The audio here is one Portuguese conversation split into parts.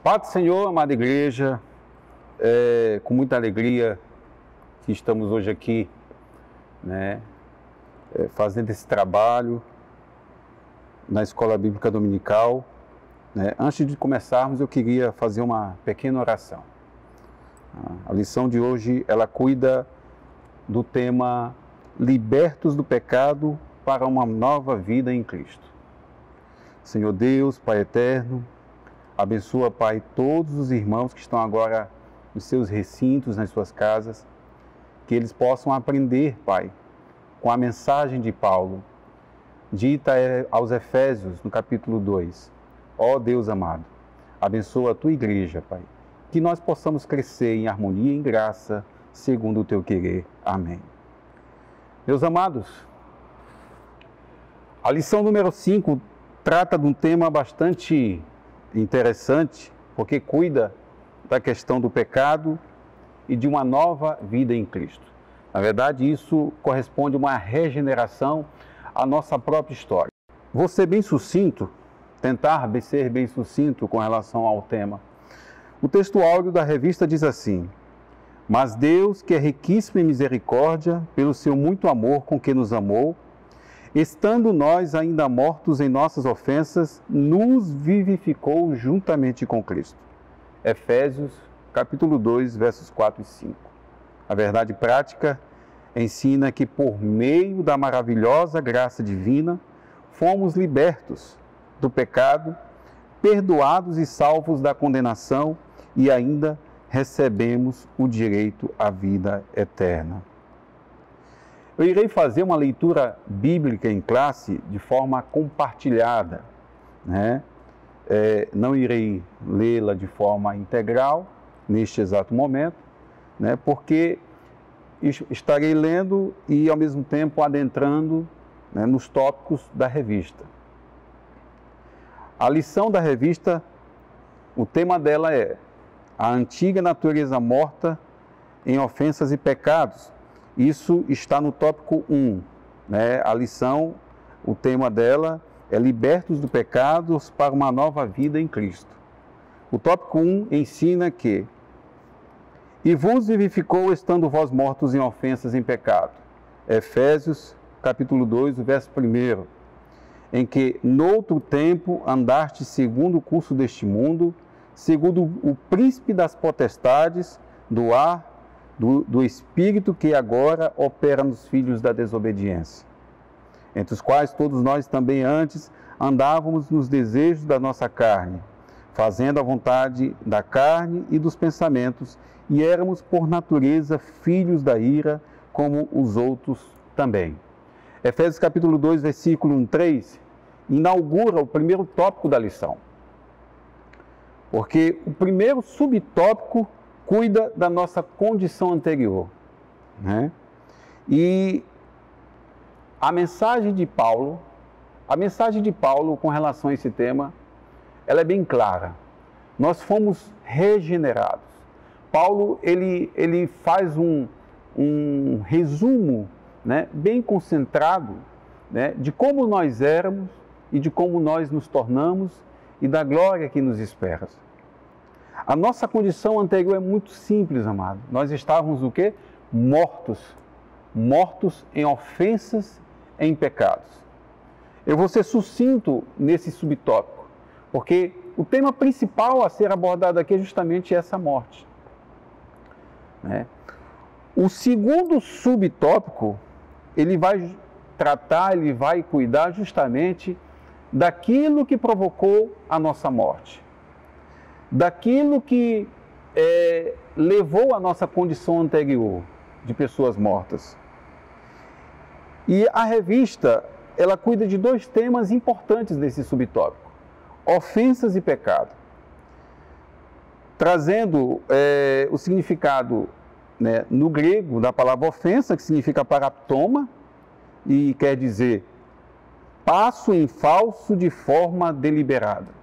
Paz do Senhor, amada igreja, com muita alegria que estamos hoje aqui, fazendo esse trabalho na Escola Bíblica Dominical. Antes de começarmos, eu queria fazer uma pequena oração. A lição de hoje, ela cuida do tema Libertos do Pecado para uma Nova Vida em Cristo. Senhor Deus, Pai Eterno, abençoa, Pai, todos os irmãos que estão agora nos seus recintos, nas suas casas, que eles possam aprender, Pai, com a mensagem de Paulo, dita aos Efésios, no capítulo 2. Ó Deus amado, abençoa a Tua igreja, Pai, que nós possamos crescer em harmonia e em graça, segundo o Teu querer. Amém. Meus amados, a lição número 5 trata de um tema bastante interessante, porque cuida da questão do pecado e de uma nova vida em Cristo. Na verdade, isso corresponde a uma regeneração à nossa própria história. Vou ser bem sucinto, tentar ser bem sucinto com relação ao tema. O texto áureo da revista diz assim: mas Deus, que é riquíssimo em misericórdia, pelo seu muito amor com que nos amou, estando nós ainda mortos em nossas ofensas, nos vivificou juntamente com Cristo. Efésios, capítulo 2, versos 4 e 5. A verdade prática ensina que por meio da maravilhosa graça divina, fomos libertos do pecado, perdoados e salvos da condenação e ainda recebemos o direito à vida eterna. Eu irei fazer uma leitura bíblica em classe de forma compartilhada, não irei lê-la de forma integral neste exato momento, porque estarei lendo e ao mesmo tempo adentrando nos tópicos da revista. A lição da revista, o tema dela é a antiga natureza morta em ofensas e pecados. Isso está no tópico 1. A lição, o tema dela é Libertos do Pecado para uma Nova Vida em Cristo. O tópico 1 ensina que e vos vivificou estando vós mortos em ofensas e em pecado. Efésios, capítulo 2, o verso 1. Em que, noutro tempo, andaste segundo o curso deste mundo, segundo o príncipe das potestades, do ar, do espírito que agora opera nos filhos da desobediência, entre os quais todos nós também antes andávamos nos desejos da nossa carne, fazendo a vontade da carne e dos pensamentos, e éramos por natureza filhos da ira, como os outros também. Efésios capítulo 2, versículo 1-3, inaugura o primeiro tópico da lição. Porque o primeiro subtópico cuida da nossa condição anterior. E a mensagem de Paulo com relação a esse tema, ela é bem clara. Nós fomos regenerados. Paulo, ele faz um resumo bem concentrado de como nós éramos e de como nós nos tornamos e da glória que nos espera. A nossa condição anterior é muito simples, amado. Nós estávamos o quê? Mortos. Mortos em ofensas e em pecados. Eu vou ser sucinto nesse subtópico, porque o tema principal a ser abordado aqui é justamente essa morte. O segundo subtópico, ele vai tratar, ele vai cuidar justamente daquilo que provocou a nossa morte, daquilo que levou à nossa condição anterior de pessoas mortas. E a revista, ela cuida de dois temas importantes nesse subtópico: ofensas e pecado, trazendo o significado no grego da palavra ofensa, que significa paraptoma, e quer dizer passo em falso de forma deliberada.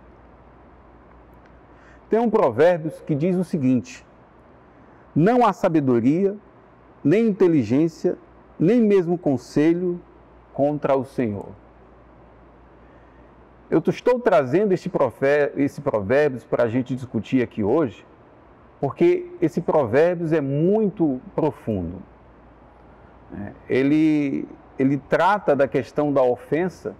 Tem um Provérbios que diz o seguinte: não há sabedoria, nem inteligência, nem mesmo conselho contra o Senhor. eu estou trazendo esse Provérbios para a gente discutir aqui hoje, porque esse Provérbios é muito profundo. Ele trata da questão da ofensa,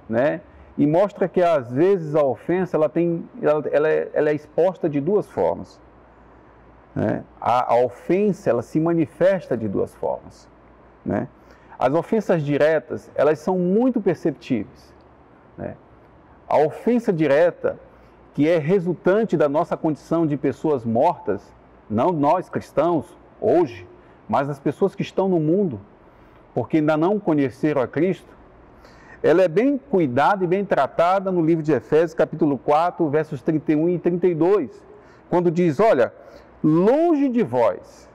né? E mostra que às vezes a ofensa ela é exposta de duas formas. Né? A ofensa ela se manifesta de duas formas. Né? As ofensas diretas elas são muito perceptíveis. Né? A ofensa direta, que é resultante da nossa condição de pessoas mortas, não nós cristãos hoje, mas as pessoas que estão no mundo, porque ainda não conheceram a Cristo, ela é bem cuidada e bem tratada no livro de Efésios, capítulo 4, versos 31 e 32, quando diz, olha, longe de vós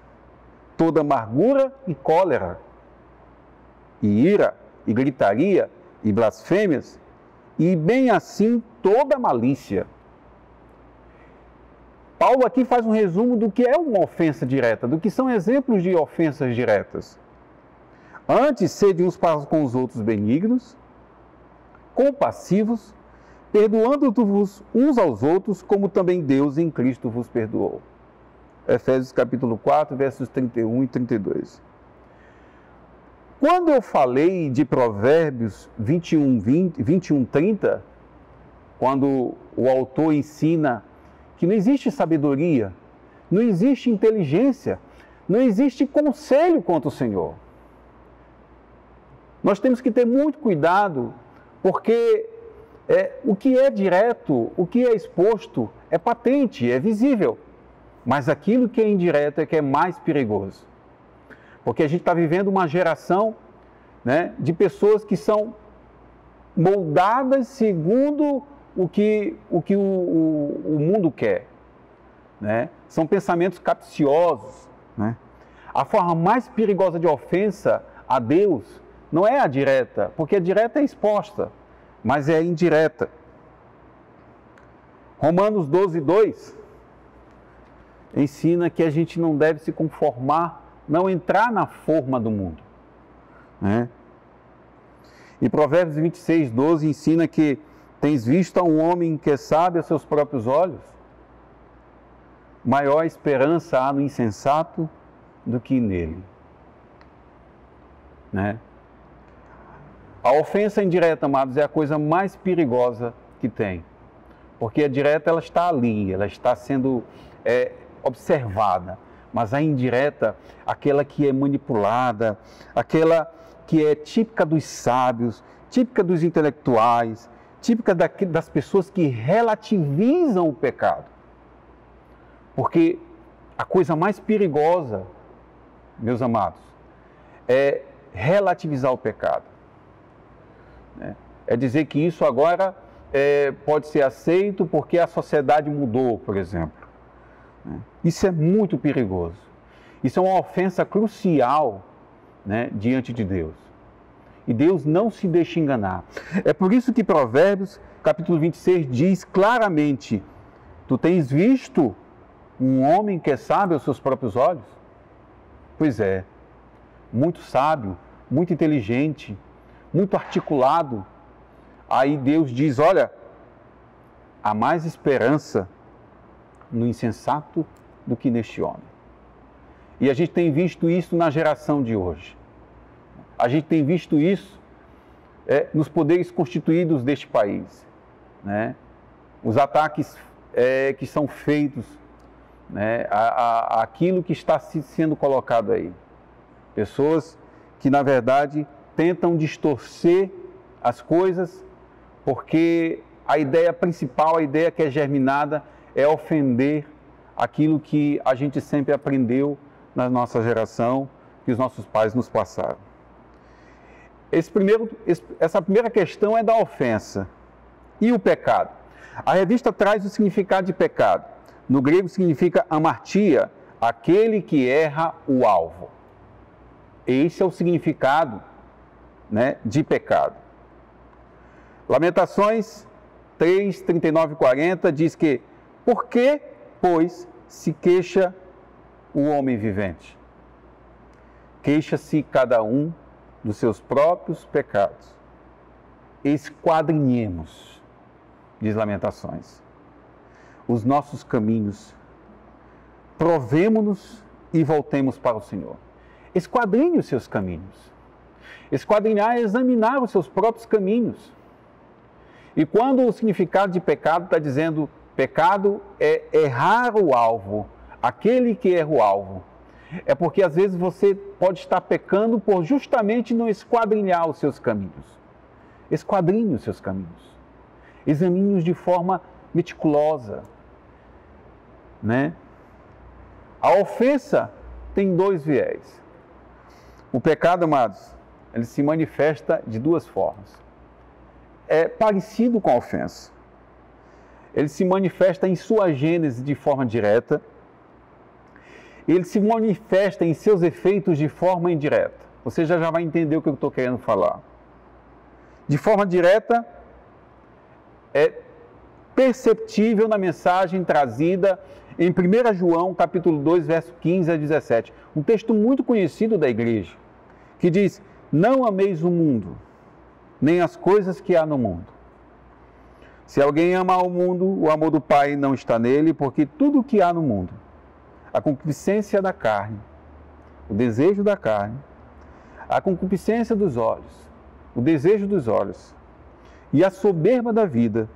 toda amargura e cólera, e ira, e gritaria, e blasfêmias, e bem assim toda malícia. Paulo aqui faz um resumo do que é uma ofensa direta, do que são exemplos de ofensas diretas. Antes, sede uns para com os outros benignos, compassivos, perdoando-vos uns aos outros, como também Deus em Cristo vos perdoou. Efésios capítulo 4, versos 31 e 32. Quando eu falei de Provérbios 21, 30, quando o autor ensina que não existe sabedoria, não existe inteligência, não existe conselho contra o Senhor. Nós temos que ter muito cuidado, porque o que é direto, o que é exposto, é patente, é visível. Mas aquilo que é indireto é que é mais perigoso. Porque a gente está vivendo uma geração, né, de pessoas que são moldadas segundo o que o mundo quer. Né? São pensamentos capciosos. Né? A forma mais perigosa de ofensa a Deus não é a direta, porque a direta é exposta, mas é a indireta. Romanos 12, 2 ensina que a gente não deve se conformar, não entrar na forma do mundo. Né? E Provérbios 26, 12 ensina que tens visto a um homem que é sábio a seus próprios olhos? Maior esperança há no insensato do que nele. Né? A ofensa indireta, amados, é a coisa mais perigosa que tem. Porque a direta, ela está ali, ela está sendo observada. Mas a indireta, aquela que é manipulada, aquela que é típica dos sábios, típica dos intelectuais, típica das pessoas que relativizam o pecado. Porque a coisa mais perigosa, meus amados, é relativizar o pecado. É dizer que isso agora pode ser aceito porque a sociedade mudou, por exemplo. Isso é muito perigoso. Isso é uma ofensa crucial, né, diante de Deus. E Deus não se deixa enganar. É por isso que Provérbios, capítulo 26, diz claramente: tu tens visto um homem que é sábio aos seus próprios olhos? Pois é, muito sábio, muito inteligente, muito articulado. Aí Deus diz, olha, há mais esperança no insensato do que neste homem. E a gente tem visto isso na geração de hoje. A gente tem visto isso nos poderes constituídos deste país. Né? Os ataques que são feitos, né, aquilo que está sendo colocado aí. Pessoas que, na verdade, tentam distorcer as coisas, porque a ideia principal, a ideia que é germinada, é ofender aquilo que a gente sempre aprendeu na nossa geração, que os nossos pais nos passaram. Essa primeira questão é da ofensa. E o pecado? A revista traz o significado de pecado. No grego significa amartia, aquele que erra o alvo. Esse é o significado, né, de pecado. Lamentações 3, 39 e 40 diz que: por que, pois, se queixa o homem vivente? Queixa-se cada um dos seus próprios pecados. Esquadrinhemos. diz Lamentações, os nossos caminhos, provemo-nos e voltemos para o Senhor. Esquadrinhe os seus caminhos. Esquadrinhar é examinar os seus próprios caminhos. E quando o significado de pecado está dizendo pecado é errar o alvo, aquele que erra o alvo, é porque às vezes você pode estar pecando por justamente não esquadrinhar os seus caminhos. Esquadrinhe os seus caminhos. Examine-os de forma meticulosa, né? A ofensa tem dois viés. O pecado, amados, ele se manifesta de duas formas. É parecido com a ofensa. Ele se manifesta em sua gênese de forma direta. Ele se manifesta em seus efeitos de forma indireta. Você já vai entender o que eu estou querendo falar. De forma direta, é perceptível na mensagem trazida em 1 João, capítulo 2, verso 15 a 17. Um texto muito conhecido da igreja, que diz: não ameis o mundo, nem as coisas que há no mundo. Se alguém ama o mundo, o amor do Pai não está nele, porque tudo o que há no mundo, a concupiscência da carne, o desejo da carne, a concupiscência dos olhos, o desejo dos olhos e a soberba da vida,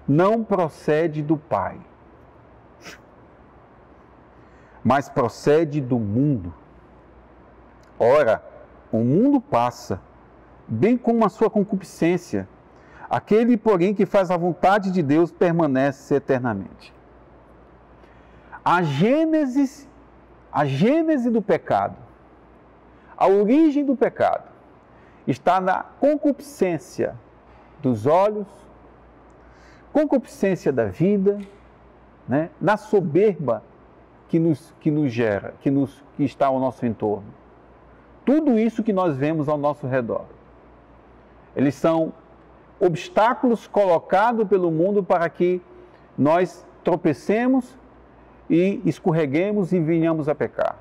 não procede do Pai, mas procede do mundo. Ora, o mundo passa, bem como a sua concupiscência. Aquele, porém, que faz a vontade de Deus permanece eternamente. A gênese do pecado, a origem do pecado, está na concupiscência dos olhos, concupiscência da vida, né? Na soberba que nos gera, que está ao nosso entorno. Tudo isso que nós vemos ao nosso redor. Eles são obstáculos colocados pelo mundo para que nós tropecemos e escorreguemos e venhamos a pecar.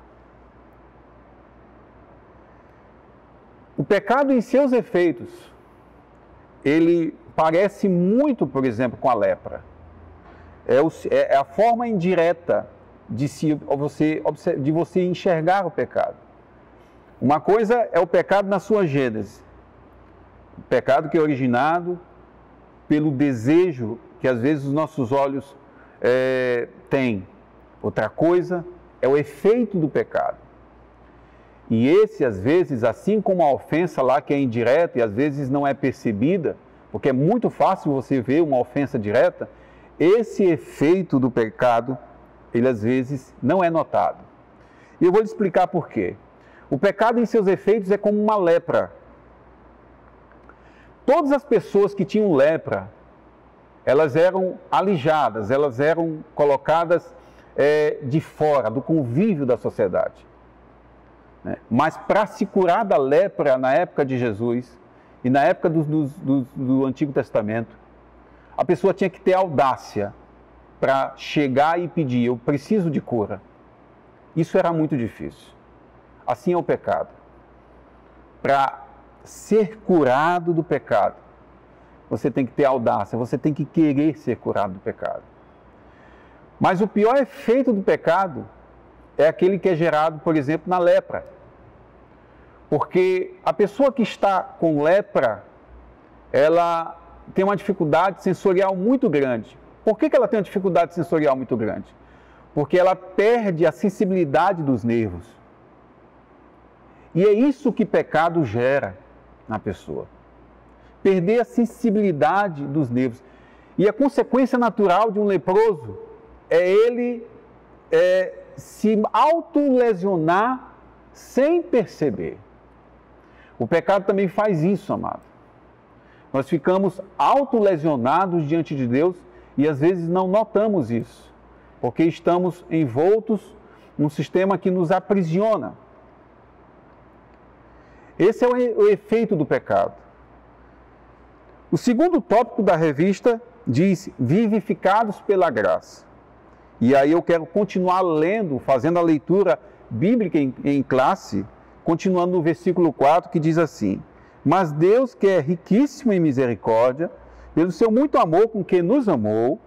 O pecado em seus efeitos, ele parece muito, por exemplo, com a lepra. É a forma indireta de você enxergar o pecado. Uma coisa é o pecado na sua gênese. O pecado que é originado pelo desejo que às vezes os nossos olhos têm. Outra coisa é o efeito do pecado. E esse, às vezes, assim como a ofensa lá que é indireta e às vezes não é percebida, porque é muito fácil você ver uma ofensa direta, esse efeito do pecado, ele às vezes não é notado. E eu vou lhe explicar por quê. O pecado em seus efeitos é como uma lepra. Todas as pessoas que tinham lepra, elas eram alijadas, elas eram colocadas de fora, do convívio da sociedade. Mas para se curar da lepra na época de Jesus e na época do Antigo Testamento, a pessoa tinha que ter audácia para chegar e pedir: eu preciso de cura. Isso era muito difícil. Assim é o pecado. Para ser curado do pecado, você tem que ter audácia, você tem que querer ser curado do pecado. Mas o pior efeito do pecado é aquele que é gerado, por exemplo, na lepra. Porque a pessoa que está com lepra, ela tem uma dificuldade sensorial muito grande. Por que ela tem uma dificuldade sensorial muito grande? Porque ela perde a sensibilidade dos nervos. E é isso que pecado gera na pessoa. Perder a sensibilidade dos nervos. E a consequência natural de um leproso é ele se autolesionar sem perceber. O pecado também faz isso, amado. Nós ficamos autolesionados diante de Deus e às vezes não notamos isso, porque estamos envoltos num sistema que nos aprisiona. Esse é o efeito do pecado. O segundo tópico da revista diz: vivificados pela graça. E aí eu quero continuar lendo, fazendo a leitura bíblica em classe, continuando no versículo 4, que diz assim: mas Deus, que é riquíssimo em misericórdia, pelo seu muito amor com que nos amou,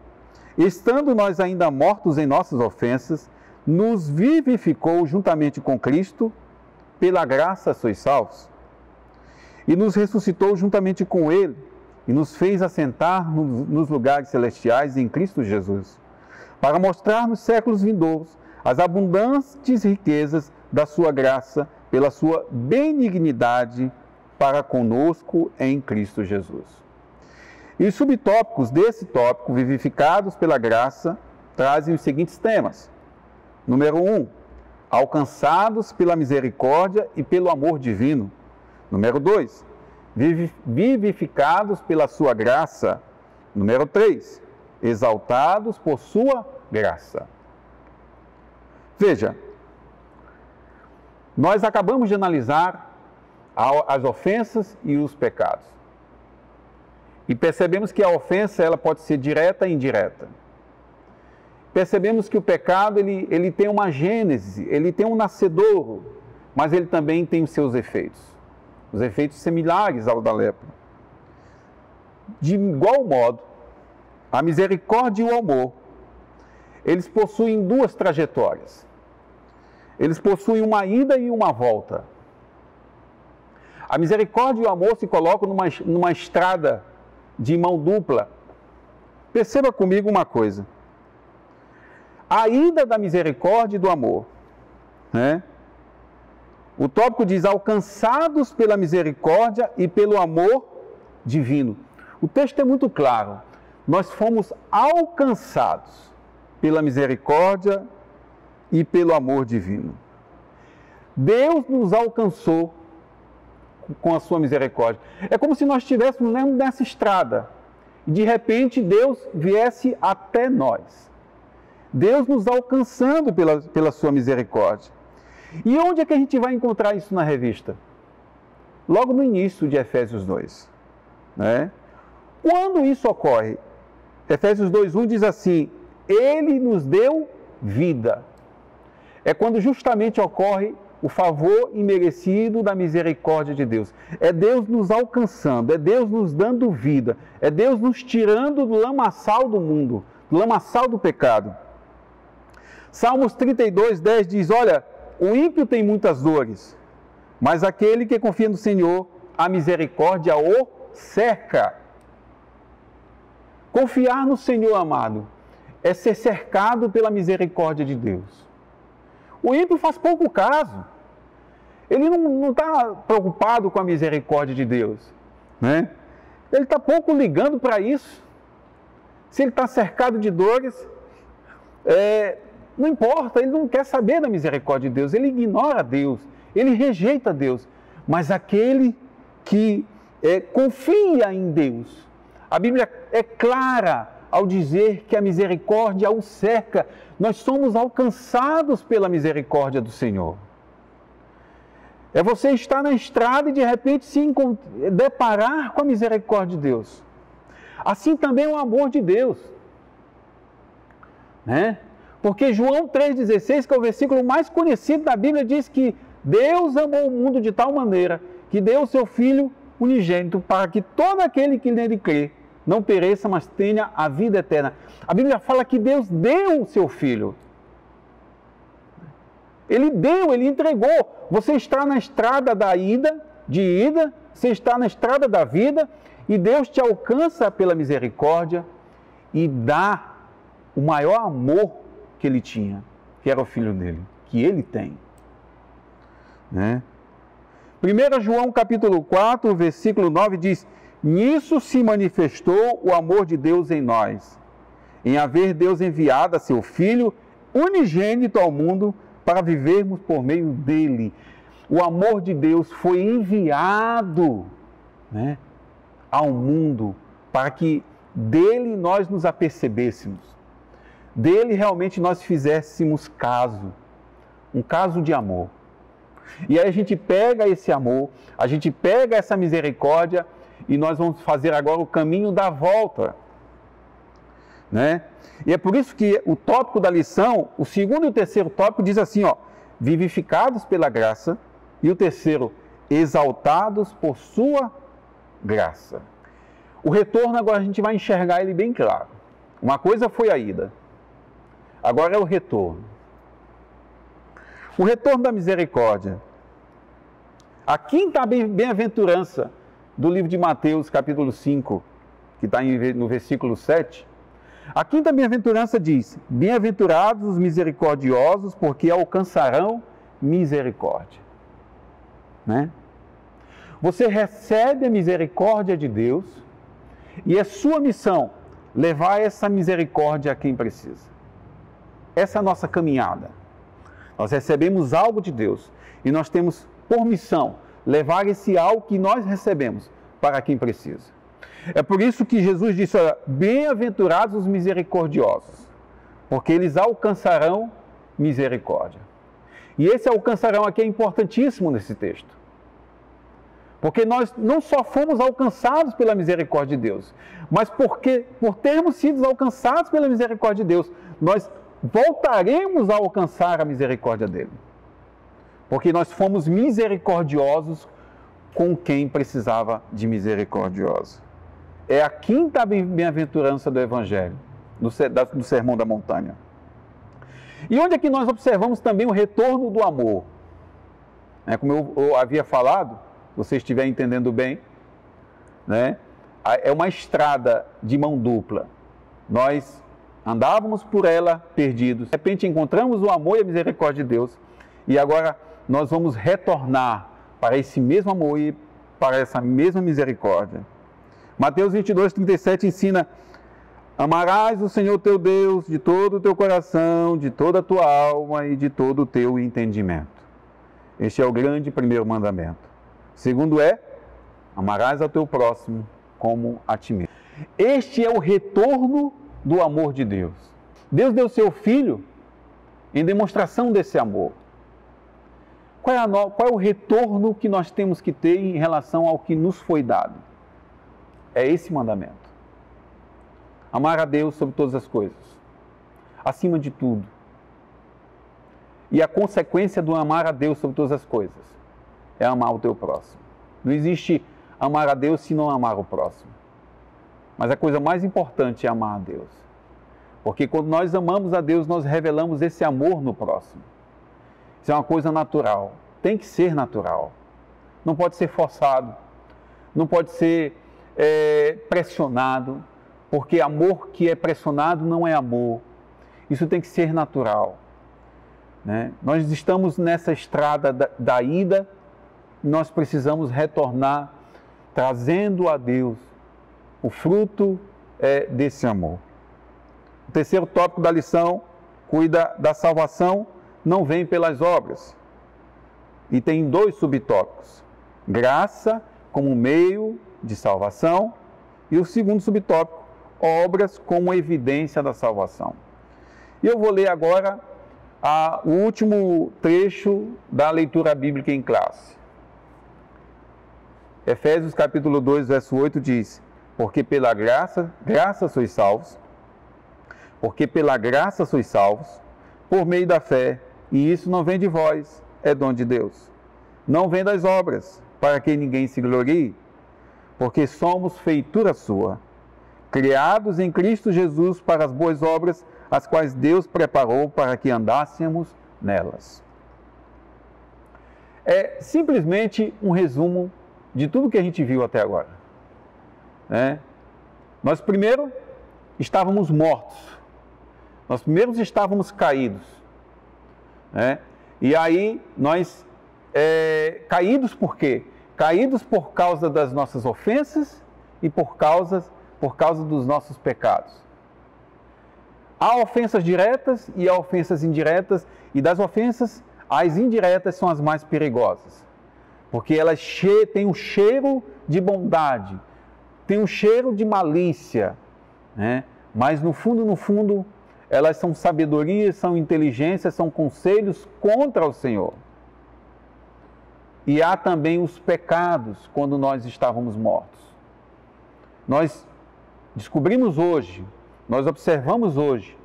estando nós ainda mortos em nossas ofensas, nos vivificou juntamente com Cristo, pela graça sois salvos. E nos ressuscitou juntamente com Ele, e nos fez assentar nos lugares celestiais em Cristo Jesus, para mostrar nos séculos vindouros as abundantes riquezas da sua graça, pela sua benignidade para conosco em Cristo Jesus. E os subtópicos desse tópico, vivificados pela graça, trazem os seguintes temas. Número 1, alcançados pela misericórdia e pelo amor divino. Número 2, vivificados pela sua graça. Número 3, exaltados por sua graça. Veja, nós acabamos de analisar as ofensas e os pecados. E percebemos que a ofensa ela pode ser direta e indireta. Percebemos que o pecado ele tem uma gênese, ele tem um nascedouro, mas ele também tem os seus efeitos. Os efeitos similares ao da lepra. De igual modo, a misericórdia e o amor, eles possuem duas trajetórias. Eles possuem uma ida e uma volta. A misericórdia e o amor se colocam numa estrada de mão dupla. Perceba comigo uma coisa. A ida da misericórdia e do amor, né? O tópico diz, alcançados pela misericórdia e pelo amor divino. O texto é muito claro. Nós fomos alcançados pela misericórdia e pelo amor divino. Deus nos alcançou com a sua misericórdia. É como se nós estivéssemos nessa estrada e de repente Deus viesse até nós. Deus nos alcançando pela sua misericórdia. E onde é que a gente vai encontrar isso na revista? Logo no início de Efésios 2. Né? Quando isso ocorre? Efésios 2:1 diz assim, Ele nos deu vida. É quando justamente ocorre o favor imerecido da misericórdia de Deus. É Deus nos alcançando, é Deus nos dando vida, é Deus nos tirando do lamaçal do mundo, do lamaçal do pecado. Salmos 32:10 diz, olha, o ímpio tem muitas dores, mas aquele que confia no Senhor, a misericórdia o cerca. Confiar no Senhor, amado, é ser cercado pela misericórdia de Deus. O ímpio faz pouco caso. Ele não está preocupado com a misericórdia de Deus, né? Ele está pouco ligando para isso. Se ele está cercado de dores, não importa, ele não quer saber da misericórdia de Deus, ele ignora Deus, ele rejeita Deus. Mas aquele que confia em Deus, a Bíblia é clara ao dizer que a misericórdia o cerca. Nós somos alcançados pela misericórdia do Senhor. É você estar na estrada e de repente se deparar com a misericórdia de Deus. Assim também é o amor de Deus, né? Porque João 3,16, que é o versículo mais conhecido da Bíblia, diz que Deus amou o mundo de tal maneira que deu o seu Filho unigênito para que todo aquele que nele crê não pereça, mas tenha a vida eterna. A Bíblia fala que Deus deu o seu Filho. Ele deu, Ele entregou. Você está na estrada de ida, você está na estrada da vida, e Deus te alcança pela misericórdia e dá o maior amor que Ele tinha, que era o Filho dele, que Ele tem. Né? 1 João capítulo 4, versículo 9 diz, nisso se manifestou o amor de Deus em nós, em haver Deus enviado a seu Filho unigênito ao mundo para vivermos por meio dele. O amor de Deus foi enviado, né, ao mundo para que dele nós nos apercebêssemos, dele realmente nós fizéssemos caso, um caso de amor. E aí a gente pega esse amor, a gente pega essa misericórdia e nós vamos fazer agora o caminho da volta, né? E é por isso que o tópico da lição, o segundo e o terceiro tópico diz assim, ó, vivificados pela graça, e o terceiro, exaltados por sua graça. O retorno agora a gente vai enxergar ele bem claro. Uma coisa foi a ida, agora é o retorno. O retorno da misericórdia. A quinta bem-aventurança do livro de Mateus, capítulo 5, que está no versículo 7. A quinta bem-aventurança diz: bem-aventurados os misericordiosos, porque alcançarão misericórdia. Né? Você recebe a misericórdia de Deus e é sua missão levar essa misericórdia a quem precisa. Essa é a nossa caminhada. Nós recebemos algo de Deus e nós temos por missão levar esse algo que nós recebemos para quem precisa. É por isso que Jesus disse: bem-aventurados os misericordiosos, porque eles alcançarão misericórdia. E esse alcançarão aqui é importantíssimo nesse texto. Porque nós não só fomos alcançados pela misericórdia de Deus, mas por termos sido alcançados pela misericórdia de Deus, nós voltaremos a alcançar a misericórdia dele. Porque nós fomos misericordiosos com quem precisava de misericordioso. É a quinta bem-aventurança do Evangelho, do Sermão da Montanha. E onde é que nós observamos também o retorno do amor? Como eu havia falado, se você estiver entendendo bem, né? É uma estrada de mão dupla. Nós andávamos por ela perdidos, de repente encontramos o amor e a misericórdia de Deus, e agora nós vamos retornar para esse mesmo amor e para essa mesma misericórdia. Mateus 22, 37 ensina: amarás o Senhor teu Deus de todo o teu coração, de toda a tua alma e de todo o teu entendimento. Este é o grande primeiro mandamento. O segundo é: amarás ao teu próximo como a ti mesmo. Este é o retorno do amor de Deus. Deus deu seu Filho em demonstração desse amor. Qual é o retorno que nós temos que ter em relação ao que nos foi dado? É esse mandamento. Amar a Deus sobre todas as coisas, acima de tudo. E a consequência do amar a Deus sobre todas as coisas é amar o teu próximo. Não existe amar a Deus se não amar o próximo. Mas a coisa mais importante é amar a Deus. Porque quando nós amamos a Deus, nós revelamos esse amor no próximo. Isso é uma coisa natural. Tem que ser natural. Não pode ser forçado. Não pode ser pressionado. Porque amor que é pressionado não é amor. Isso tem que ser natural. Né? Nós estamos nessa estrada da ida. Nós precisamos retornar trazendo a Deus o fruto desse amor. O terceiro tópico da lição cuida da salvação, não vem pelas obras. E tem 2 subtópicos: graça como meio de salvação, e o segundo subtópico, obras como evidência da salvação. E eu vou ler agora o último trecho da leitura bíblica em classe. Efésios capítulo 2, verso 8 diz: porque pela graça sois salvos, porque pela graça sois salvos, por meio da fé, e isso não vem de vós, é dom de Deus. Não vem das obras, para que ninguém se glorie, porque somos feitura sua, criados em Cristo Jesus para as boas obras, as quais Deus preparou para que andássemos nelas. É simplesmente um resumo de tudo que a gente viu até agora. Nós primeiro estávamos mortos, nós primeiro estávamos caídos, e aí nós caídos por quê? Caídos por causa das nossas ofensas e por causa dos nossos pecados. Há ofensas diretas e há ofensas indiretas, e das ofensas, as indiretas são as mais perigosas, porque elas têm um cheiro de bondade, tem um cheiro de malícia, mas no fundo, elas são sabedoria, são inteligência, são conselhos contra o Senhor. E há também os pecados quando nós estávamos mortos. Nós descobrimos hoje, nós observamos hoje,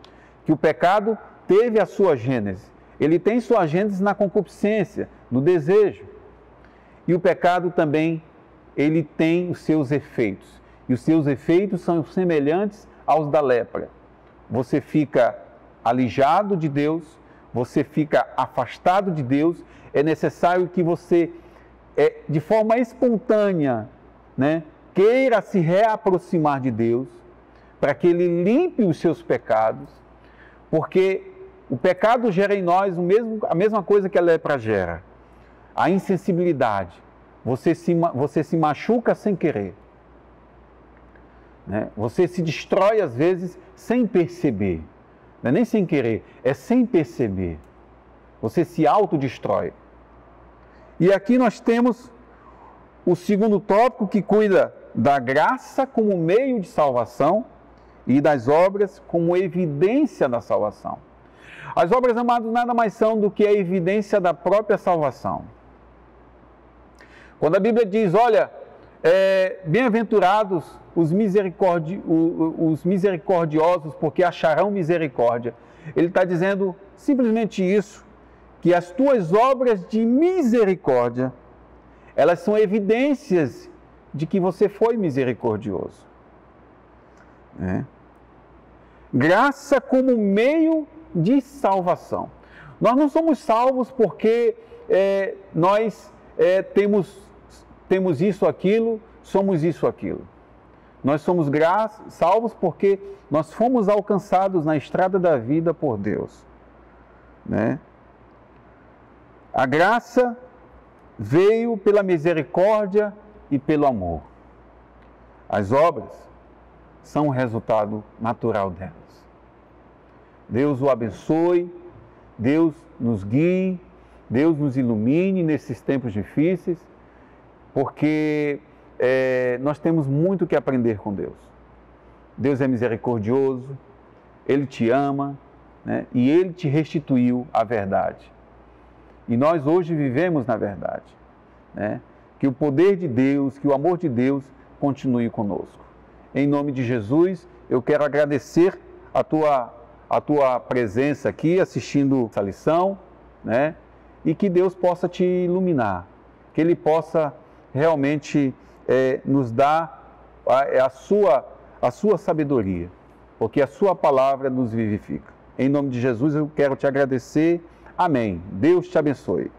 que o pecado teve a sua gênese. Ele tem sua gênese na concupiscência, no desejo. E o pecado também, ele tem os seus efeitos. e os seus efeitos são semelhantes aos da lepra. Você fica alijado de Deus, você fica afastado de Deus, é necessário que você, de forma espontânea, né, queira se reaproximar de Deus, para que Ele limpe os seus pecados, porque o pecado gera em nós a mesma coisa que a lepra gera, a insensibilidade. Você se machuca sem querer, né? Você se destrói às vezes sem perceber, não é nem sem querer, é sem perceber. Você se autodestrói. E aqui nós temos o segundo tópico, que cuida da graça como meio de salvação e das obras como evidência da salvação. As obras, amados, nada mais são do que a evidência da própria salvação. Quando a Bíblia diz, olha, bem-aventurados os misericordiosos, porque acharão misericórdia. Ele está dizendo simplesmente isso, que as tuas obras de misericórdia, elas são evidências de que você foi misericordioso. Graça como meio de salvação. Nós não somos salvos porque nós temos isso, aquilo, somos isso, aquilo. Nós somos salvos porque nós fomos alcançados na estrada da vida por Deus, né? A graça veio pela misericórdia e pelo amor. As obras são o resultado natural delas. Deus o abençoe, Deus nos guie, Deus nos ilumine nesses tempos difíceis, porque nós temos muito que aprender com Deus. Deus é misericordioso, Ele te ama, né? E Ele te restituiu a verdade. E nós hoje vivemos na verdade, né? Que o poder de Deus, que o amor de Deus continue conosco. Em nome de Jesus, eu quero agradecer a tua presença aqui, assistindo essa lição, né? E que Deus possa te iluminar, que Ele possa realmente nos dar a sua sabedoria, porque a sua palavra nos vivifica. Em nome de Jesus eu quero te agradecer. Amém. Deus te abençoe.